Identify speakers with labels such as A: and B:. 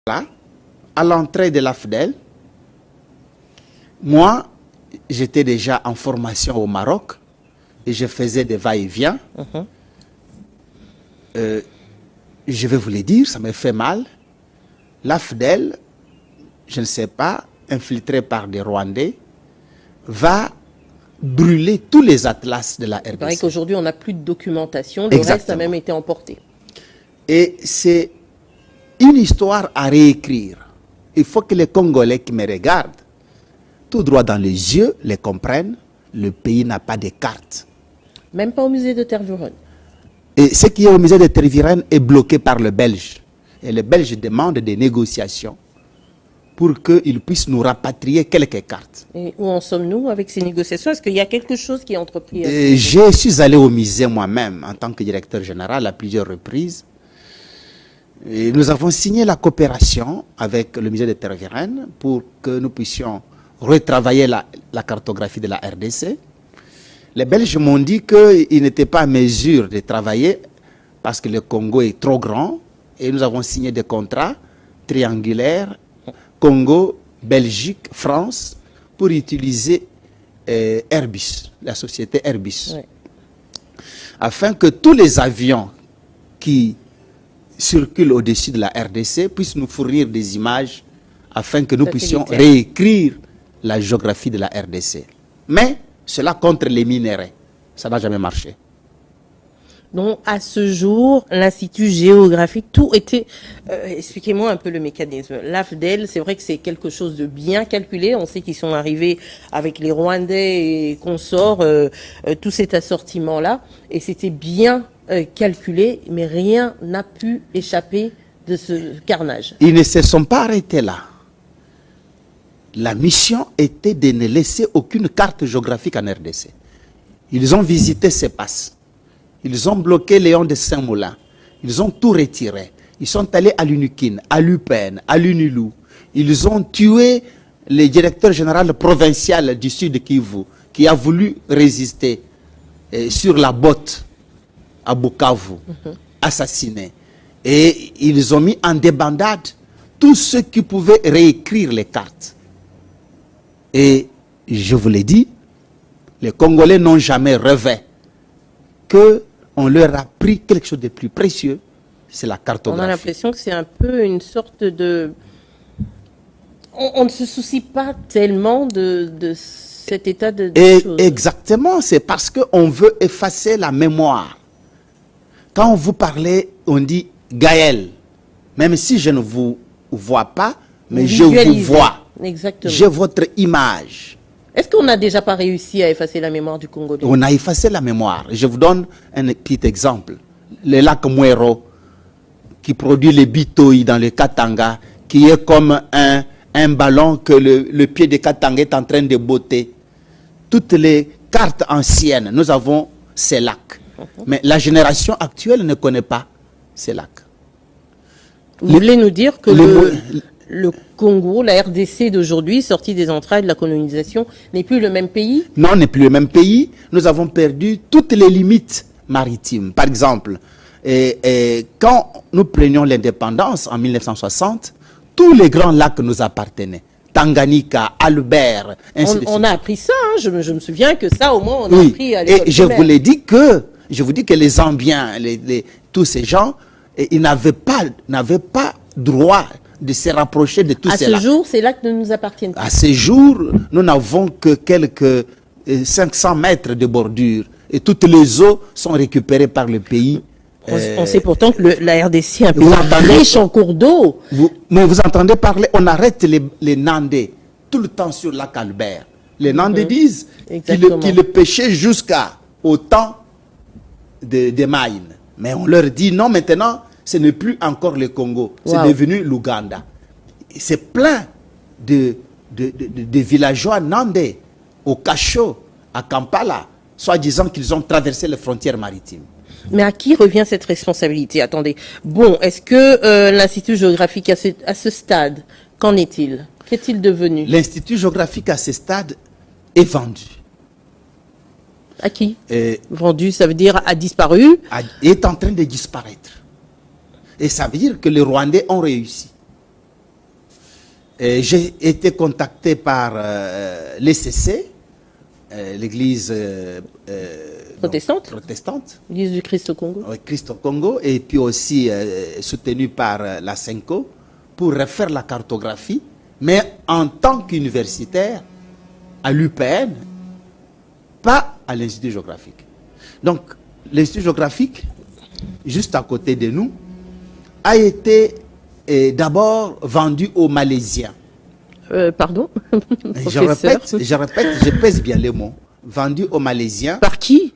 A: là, à l'entrée de l'AFDEL, moi, j'étais déjà en formation au Maroc et je faisais des va-et-vient. Je vais vous le dire, ça me fait mal. L'AFDEL, je ne sais pas, infiltré par des Rwandais, va brûler tous les atlas de la RDC.
B: C'est vrai qu'aujourd'hui, on n'a plus de documentation, le reste a même été emporté.
A: Et c'est une histoire à réécrire. Il faut que les Congolais qui me regardent, tout droit dans les yeux, les comprennent. Le pays n'a pas de carte.
B: Même pas au musée de Tervuren.
A: Et ce qui est au musée de Tervuren est bloqué par le Belge. Et le Belge demande des négociations pour qu'ils puissent nous rapatrier quelques cartes.
B: Et où en sommes-nous avec ces négociations? Est-ce qu'il y a quelque chose qui est entrepris?
A: Je suis allé au musée moi-même en tant que directeur général à plusieurs reprises. Et nous avons signé la coopération avec le musée de Tervuren pour que nous puissions retravailler la cartographie de la RDC. Les Belges m'ont dit qu'ils n'étaient pas à mesure de travailler parce que le Congo est trop grand et nous avons signé des contrats triangulaires Congo, Belgique, France pour utiliser Airbus, la société Airbus, afin que tous les avions qui circulent au-dessus de la RDC puissent nous fournir des images afin que nous puissions réécrire la géographie de la RDC. Mais cela contre les minéraux. Ça n'a jamais marché.
B: Donc, à ce jour, l'Institut géographique, tout était... expliquez-moi un peu le mécanisme. L'AFDEL, c'est vrai que c'est quelque chose de bien calculé. On sait qu'ils sont arrivés avec les Rwandais et consorts, tout cet assortiment-là. Et c'était bien calculé, mais rien n'a pu échapper de ce carnage.
A: Ils ne se sont pas arrêtés là. La mission était de ne laisser aucune carte géographique en RDC. Ils ont visité ces passes. Ils ont bloqué Léon de Saint-Moulin. Ils ont tout retiré. Ils sont allés à l'UNIKIN, à l'UPN, à l'UNILU. Ils ont tué le directeur général provincial du Sud Kivu, qui a voulu résister sur la botte à Bukavu, assassiné. Et ils ont mis en débandade tous ceux qui pouvaient réécrire les cartes. Et je vous l'ai dit, les Congolais n'ont jamais rêvé qu'on leur a pris quelque chose de plus précieux, c'est la cartographie.
B: On a l'impression que c'est un peu une sorte de... On ne se soucie pas tellement de cet état de choses.
A: Exactement, c'est parce qu'on veut effacer la mémoire. Quand vous parlez, on dit Gaël. Même si je ne vous vois pas, mais je vous vois.
B: Exactement.
A: J'ai votre image.
B: Est-ce qu'on n'a déjà pas réussi à effacer la mémoire du Congolais?
A: On a effacé la mémoire. Je vous donne un petit exemple. Le lac Mwero, qui produit les bitoï dans le Katanga, qui est comme un ballon que le pied de Katanga est en train de botter. Toutes les cartes anciennes, nous avons ces lacs. Mais la génération actuelle ne connaît pas ces lacs.
B: Vous voulez nous dire que le Congo, la RDC d'aujourd'hui, sortie des entrailles de la colonisation, n'est plus le même pays?
A: Non, n'est plus le même pays. Nous avons perdu toutes les limites maritimes. Par exemple, quand nous prenions l'indépendance en 1960, tous les grands lacs nous appartenaient. Tanganyika, Albert, ainsi de suite.
B: On a appris ça, hein. Je me souviens que ça, au moins, on a appris à l'école
A: primaire. Et je vous dis que les Zambiens, tous ces gens, ils n'avaient pas droit de se rapprocher de tous ces lacs.
B: À ce jour, ces lacs ne nous appartiennent pas.
A: À ce jour, nous n'avons que quelques 500 mètres de bordure. Et toutes les eaux sont récupérées par le pays.
B: On sait pourtant que la RDC est un peu riche en cours d'eau.
A: Mais vous entendez parler, on arrête les Nandais tout le temps sur le lac Albert. Les Nandais disent qu'ils pêchaient jusqu'au temps des Maïnes. Mais on leur dit non, maintenant, ce n'est plus encore le Congo, c'est devenu l'Ouganda. C'est plein de villageois nandais, au Cachot, à Kampala, soi-disant qu'ils ont traversé les frontières maritimes.
B: Mais à qui revient cette responsabilité? Attendez. Bon, est-ce que l'Institut géographique à ce stade, qu'en est-il? Qu'est-il devenu?
A: L'Institut géographique à ce stade est vendu.
B: À qui? Vendu, ça veut dire a disparu?
A: Est en train de disparaître. Et ça veut dire que les Rwandais ont réussi. J'ai été contacté par l'ECC, l'église
B: Protestante, l'église du Christ au Congo.
A: Oui, Christ au Congo, et puis aussi soutenu par la SENCO pour refaire la cartographie, mais en tant qu'universitaire à l'UPN, pas à l'Institut géographique. Donc, l'Institut géographique, juste à côté de nous, a été d'abord vendu aux Malaisiens.
B: Pardon?
A: Je répète, je pèse bien les mots. Vendu aux Malaisiens.
B: Par qui?